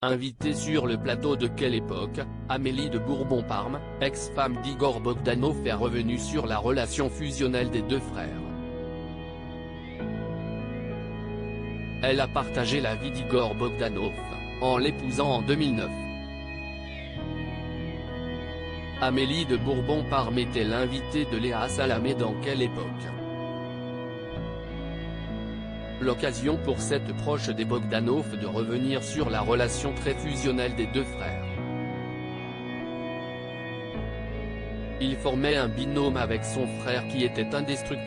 Invitée sur le plateau de Quelle époque, Amélie de Bourbon-Parme, ex-femme d'Igor Bogdanov, est revenue sur la relation fusionnelle des deux frères. Elle a partagé la vie d'Igor Bogdanov, en l'épousant en 2009. Amélie de Bourbon-Parme était l'invitée de Léa Salamé dans Quelle époque. L'occasion pour cette proche des Bogdanov de revenir sur la relation très fusionnelle des deux frères. Il formait un binôme avec son frère qui était indestructible.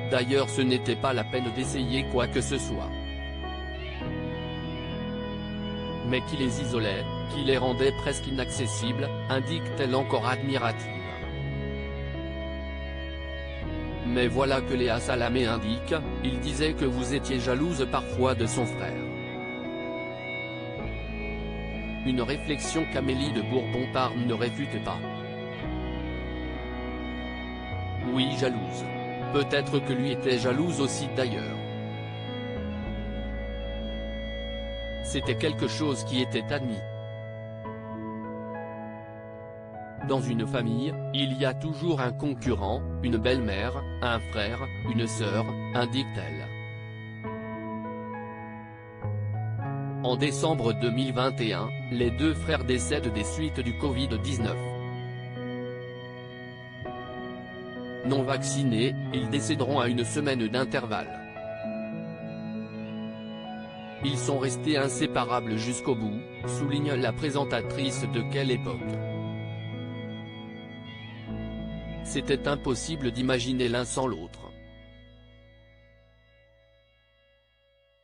D'ailleurs, ce n'était pas la peine d'essayer quoi que ce soit. Mais qui les isolait, qui les rendait presque inaccessibles, indique-t-elle encore admirative. Mais voilà que Léa Salamé indique, il disait que vous étiez jalouse parfois de son frère. Une réflexion qu'Amélie de Bourbon-Parme ne réfute pas. Oui, jalouse. Peut-être que lui était jalouse aussi d'ailleurs. C'était quelque chose qui était admis. Dans une famille, il y a toujours un concurrent, une belle-mère, un frère, une sœur, indique-t-elle. En décembre 2021, les deux frères décèdent des suites du Covid-19. Non vaccinés, ils décéderont à une semaine d'intervalle. Ils sont restés inséparables jusqu'au bout, souligne la présentatrice de Quelle époque. C'était impossible d'imaginer l'un sans l'autre.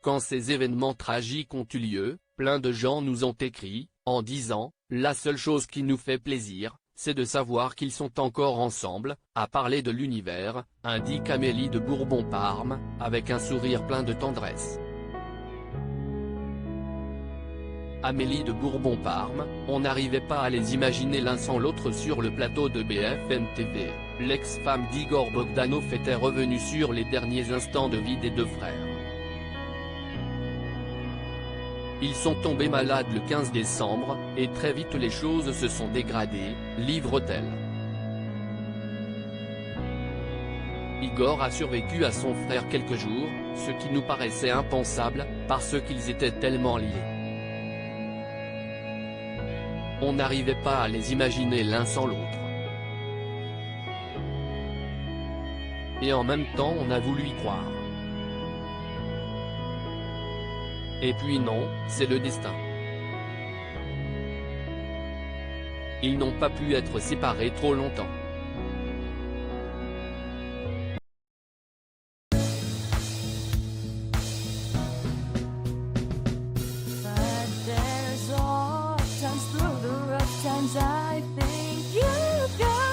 Quand ces événements tragiques ont eu lieu, plein de gens nous ont écrit, en disant « La seule chose qui nous fait plaisir, c'est de savoir qu'ils sont encore ensemble, à parler de l'univers », indique Amélie de Bourbon-Parme, avec un sourire plein de tendresse. Amélie de Bourbon-Parme, on n'arrivait pas à les imaginer l'un sans l'autre sur le plateau de BFM TV. L'ex-femme d'Igor Bogdanov était revenue sur les derniers instants de vie des deux frères. Ils sont tombés malades le 15 décembre, et très vite les choses se sont dégradées, livre-t-elle. Igor a survécu à son frère quelques jours, ce qui nous paraissait impensable, parce qu'ils étaient tellement liés. On n'arrivait pas à les imaginer l'un sans l'autre. Et en même temps on a voulu y croire. Et puis non, c'est le destin. Ils n'ont pas pu être séparés trop longtemps. Times through the rough times, I think you got